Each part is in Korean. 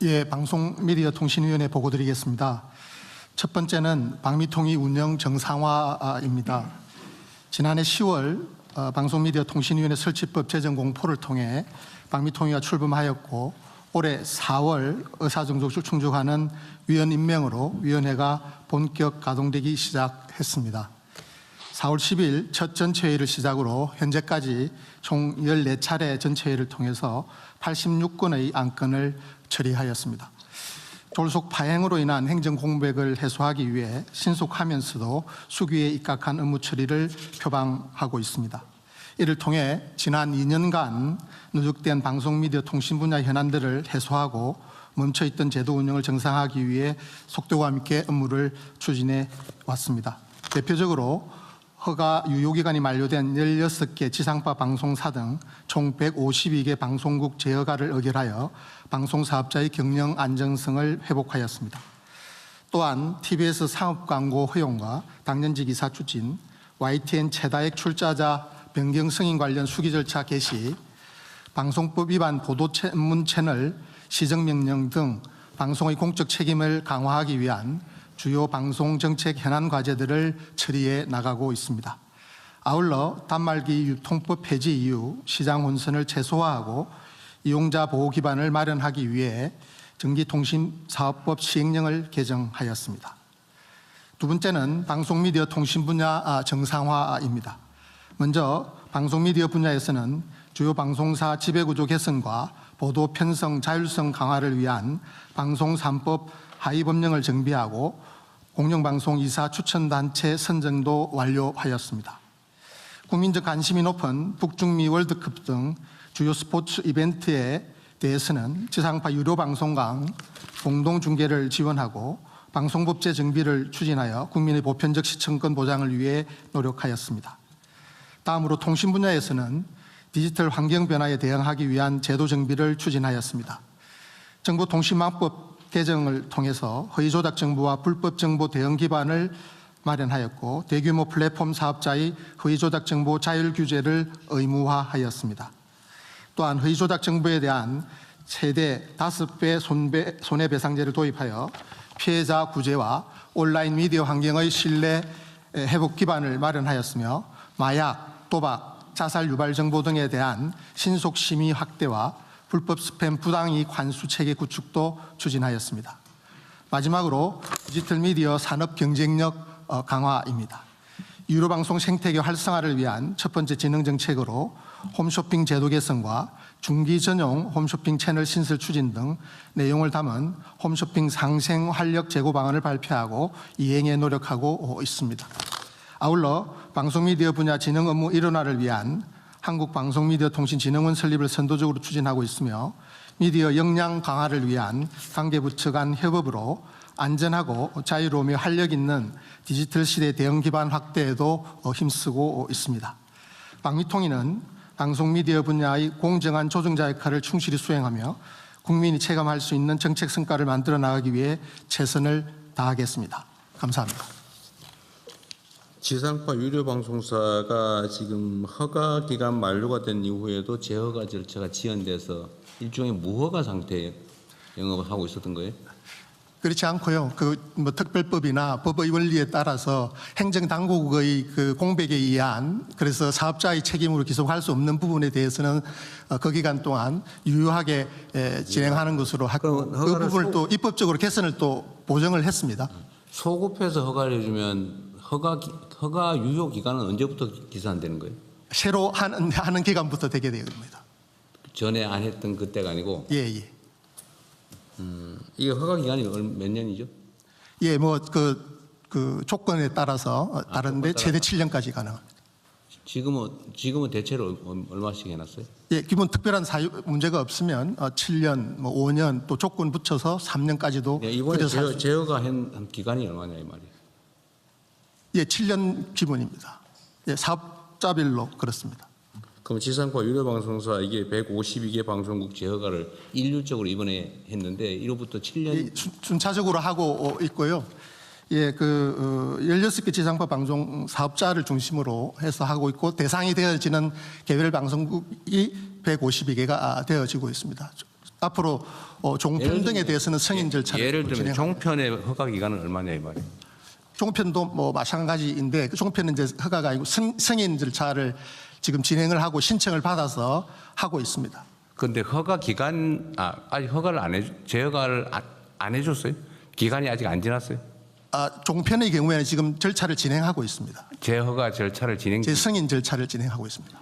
예, 방송미디어통신위원회 보고드리겠습니다. 첫 번째는 방미통위 운영 정상화입니다. 지난해 10월 방송미디어통신위원회 설치법 제정 공포를 통해 방미통위가 출범하였고 올해 4월 의사정족을 충족하는 위원 임명으로 위원회가 본격 가동되기 시작했습니다. 4월 10일 첫 전체회의를 시작으로 현재까지 총 14차례 전체회의를 통해서 86건의 안건을 처리하였습니다. 졸속 파행으로 인한 행정 공백을 해소하기 위해 신속하면서도 수기에 입각한 업무 처리를 표방하고 있습니다. 이를 통해 지난 2년간 누적된 방송미디어 통신 분야 현안들을 해소하고 멈춰있던 제도 운영을 정상화하기 위해 속도감 있게 업무를 추진해 왔습니다. 대표적으로 허가 유효기간이 만료된 16개 지상파 방송사 등 총 152개 방송국 재허가를 의결하여 방송사업자의 경영 안정성을 회복하였습니다. 또한 TBS 상업광고 허용과 당년지 기사 추진, YTN 최다액 출자자 변경 승인 관련 수기 절차 개시, 방송법 위반 보도 전문 채널 시정명령 등 방송의 공적 책임을 강화하기 위한 주요 방송정책 현안 과제들을 처리해 나가고 있습니다. 아울러 단말기 유통법 폐지 이후 시장 혼선을 최소화하고 이용자 보호 기반을 마련하기 위해 전기통신사업법 시행령을 개정하였습니다. 두 번째는 방송미디어 통신 분야 정상화입니다. 먼저 방송미디어 분야에서는 주요 방송사 지배구조 개선과 보도 편성, 자율성 강화를 위한 방송 3법 하위 법령을 정비하고 공영방송 이사 추천단체 선정도 완료하였습니다. 국민적 관심이 높은 북중미 월드컵 등 주요 스포츠 이벤트에 대해서는 지상파 유료 방송망 공동 중계를 지원하고 방송법제 정비를 추진하여 국민의 보편적 시청권 보장을 위해 노력하였습니다. 다음으로 통신 분야에서는 디지털 환경 변화에 대응하기 위한 제도 정비를 추진하였습니다. 정보통신망법 개정을 통해서 허위조작 정보와 불법 정보 대응 기반을 마련하였고 대규모 플랫폼 사업자의 허위조작 정보 자율 규제를 의무화하였습니다. 또한 허위조작 정보에 대한 최대 5배 손해배상제를 도입하여 피해자 구제와 온라인 미디어 환경의 신뢰 회복 기반을 마련하였으며 마약, 도박, 자살 유발 정보 등에 대한 신속 심의 확대와 불법 스팸 부당이익 환수 체계 구축도 추진하였습니다. 마지막으로 디지털 미디어 산업 경쟁력 강화입니다. 유료 방송 생태계 활성화를 위한 첫 번째 진흥 정책으로 홈쇼핑 제도 개선과 중기 전용 홈쇼핑 채널 신설 추진 등 내용을 담은 홈쇼핑 상생 활력 제고 방안을 발표하고 이행에 노력하고 있습니다. 아울러 방송미디어 분야 진흥 업무 일원화를 위한 한국방송미디어통신진흥원 설립을 선도적으로 추진하고 있으며 미디어 역량 강화를 위한 관계부처 간 협업으로 안전하고 자유로우며 활력 있는 디지털 시대 대응 기반 확대에도 힘쓰고 있습니다. 방미통위는 방송미디어 분야의 공정한 조정자 역할을 충실히 수행하며 국민이 체감할 수 있는 정책 성과를 만들어 나가기 위해 최선을 다하겠습니다. 감사합니다. 지상파 유료 방송사가 지금 허가 기간 만료가 된 이후에도 재허가 절차가 지연돼서 일종의 무허가 상태에 영업을 하고 있었던 거예요? 그렇지 않고요. 특별법이나 법의 원리에 따라서 행정당국의 공백에 의한 그래서 사업자의 책임으로 기소할 수 없는 부분에 대해서는 그 기간 동안 유효하게 진행하는 것으로 하고 그 부분을 또 입법적으로 개선을 또 보정을 했습니다. 소급해서 허가를 해주면 허가 유효 기간은 언제부터 기산되는 거예요? 새로 하는 기간부터 되게 됩니다. 전에 안 했던 그때가 아니고? 예. 이게 허가 기간이 몇 년이죠? 예, 조건에 따라서 다른데 최대 7년까지 가능합니다. 지금은 대체로 얼마씩 해놨어요? 예, 기본 특별한 사유 문제가 없으면 7년, 5년 또 조건 붙여서 3년까지도. 네, 이번에 제어가 한 기간이 얼마냐 이 말이에요? 예, 7년 기본입니다. 예, 사업자별로 그렇습니다. 그럼 지상파 유료방송사 이게 152개 방송국 재허가를 일률적으로 이번에 했는데 1호부터 7년 예, 순차적으로 하고 있고요. 예, 16개 지상파 방송 사업자를 중심으로 해서 하고 있고 대상이 되어지는 개별 방송국이 152개가 되어지고 있습니다. 앞으로 종편 등에 대해서는 승인 절차를 예를 들면 진행하고 종편의 허가 기간은 얼마냐 이 말이에요. 종편도 뭐 마찬가지인데 그 종편은 이제 허가가 아니고 승인 절차를 지금 진행을 하고 신청을 받아서 하고 있습니다. 그런데 허가 기간 아직 허가를 재허가를 안 해줬어요? 기간이 아직 안 지났어요? 종편의 경우에는 지금 절차를 진행하고 있습니다. 재허가 절차를 재승인 절차를 진행하고 있습니다.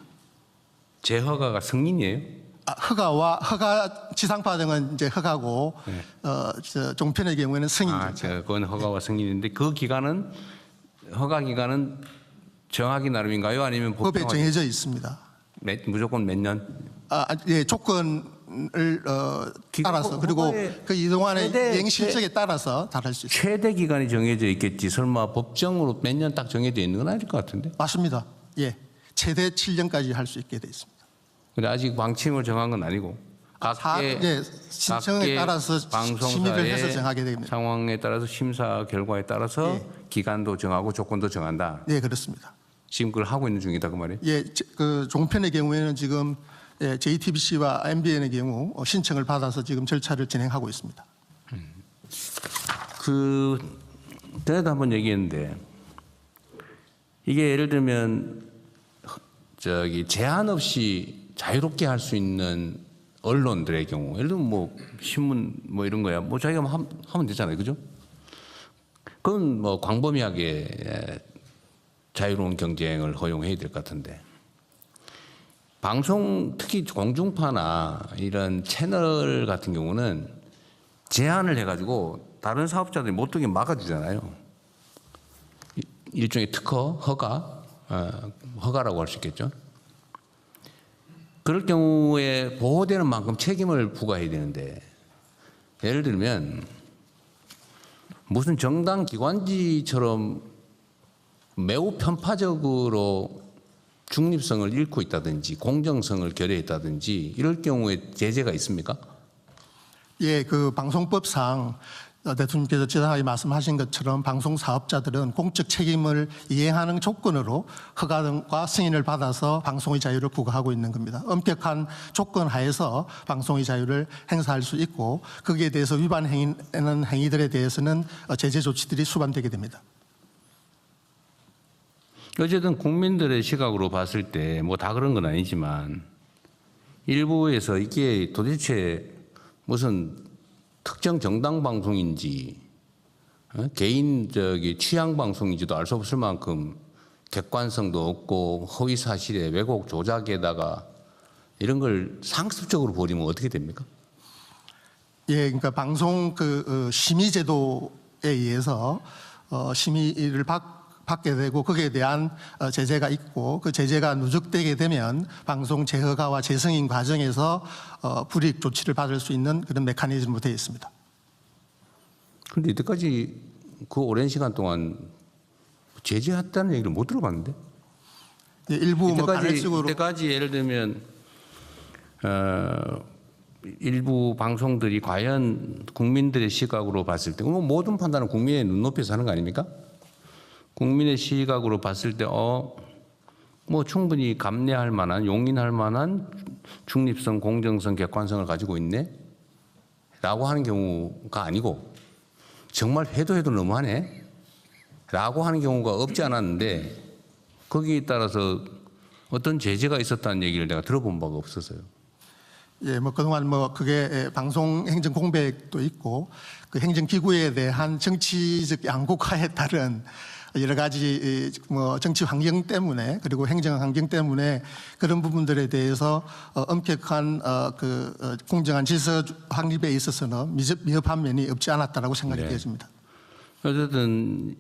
재허가가 승인이에요? 허가 지상파 등은 이제 허가고 네. 종편의 경우에는 승인 절차. 그건 허가와 승인인데 그 기간은 허가 기간은 정하기 나름인가요? 아니면 법에 정해져 있습니다. 무조건 몇 년? 예, 조건을 따라서 그리고 그 이동안의 이행 실적에 따라서 다를 수 있습니다. 최대 기간이 정해져 있겠지. 설마 법정으로 몇 년 딱 정해져 있는 건 아닐 것 같은데. 맞습니다. 예, 최대 7년까지 할 수 있게 돼 있습니다. 근데 아직 방침을 정한 건 아니고 예, 신청에 따라서 심의를 해서 정하게 됩니다. 상황에 따라서 심사 결과에 따라서 예. 기간도 정하고 조건도 정한다. 네, 그렇습니다. 지금 그걸 하고 있는 중이다 그 말이에요. 예, 그 종편의 경우에는 지금 JTBC와 MBN의 경우 신청을 받아서 지금 절차를 진행하고 있습니다. 전에도 한번 얘기했는데 이게 예를 들면 제한 없이 자유롭게 할 수 있는 언론들의 경우, 예를 들면 뭐 신문 뭐 이런 거야, 뭐 자기가 하면 되잖아요, 그죠? 그건 뭐 광범위하게 자유로운 경쟁을 허용해야 될 것 같은데. 방송 특히 공중파나 이런 채널 같은 경우는 제한을 해가지고 다른 사업자들이 못 되게 막아주잖아요. 일종의 특허, 허가라고 할 수 있겠죠. 그럴 경우에 보호되는 만큼 책임을 부과해야 되는데 예를 들면 무슨 정당 기관지처럼 매우 편파적으로 중립성을 잃고 있다든지 공정성을 결여했다든지 이럴 경우에 제재가 있습니까? 예, 그 방송법상 대통령께서 지난하게 말씀하신 것처럼 방송 사업자들은 공적 책임을 이행하는 조건으로 허가 등과 승인을 받아서 방송의 자유를 부과하고 있는 겁니다. 엄격한 조건 하에서 방송의 자유를 행사할 수 있고 거기에 대해서 위반하는 행위들에 대해서는 제재 조치들이 수반되게 됩니다. 어쨌든 국민들의 시각으로 봤을 때 뭐 다 그런 건 아니지만 일부에서 이게 도대체 무슨 특정 정당 방송인지 개인 취향 방송인지도 알 수 없을 만큼 객관성도 없고 허위 사실에 왜곡 조작에다가 이런 걸 상습적으로 벌이면 어떻게 됩니까? 예, 그러니까 방송 심의 제도에 의해서 심의를 받게 되고 거기에 대한 제재가 있고 그 제재가 누적되게 되면 방송 재허가와 재승인 과정에서 불이익 조치를 받을 수 있는 그런 메커니즘으로 되어 있습니다. 그런데 이때까지 그 오랜 시간 동안 제재했다는 얘기를 못 들어봤는데. 예, 일부 이때까지 예를 들면 일부 방송들이 과연 국민들의 시각으로 봤을 때 모든 판단은 국민의 눈높이에서 하는 거 아닙니까? 국민의 시각으로 봤을 때 뭐 충분히 감내할 만한 용인할 만한 중립성, 공정성, 객관성을 가지고 있네 라고 하는 경우가 아니고 정말 해도 너무하네 라고 하는 경우가 없지 않았는데 거기에 따라서 어떤 제재가 있었다는 얘기를 내가 들어본 바가 없어서요. 예, 뭐 그동안 뭐 그게 방송 행정 공백도 있고 그 행정 기구에 대한 정치적 양극화에 따른 여러 가지 뭐 정치 환경 때문에 그리고 행정 환경 때문에 그런 부분들에 대해서 엄격한 공정한 질서 확립에 있어서는 미흡한 면이 없지 않았다라고 생각이 되어집니다. 어쨌든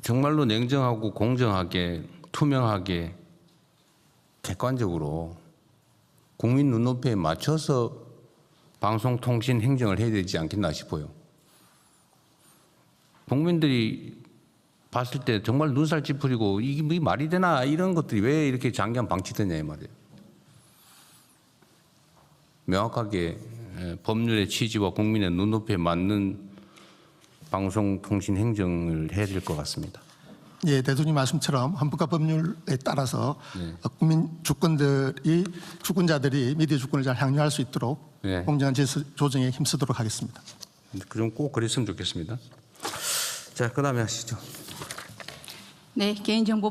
정말로 냉정하고 공정하게 투명하게 객관적으로 국민 눈높이에 맞춰서 방송통신 행정을 해야 되지 않겠나 싶어요. 국민들이 봤을 때 정말 눈살 찌푸리고 이게 말이 되나 이런 것들이 왜 이렇게 장기간 방치되냐 이 말이에요. 명확하게 법률의 취지와 국민의 눈높이에 맞는 방송통신 행정을 해야 될 것 같습니다. 예, 대통령 말씀처럼 헌법과 법률에 따라서 네. 국민 주권자들이 미디어 주권을 잘 향유할 수 있도록 네. 공정한 질서 조정에 힘쓰도록 하겠습니다. 그좀 꼭 그랬으면 좋겠습니다. 자, 그다음에 하시죠. 네, 개인정보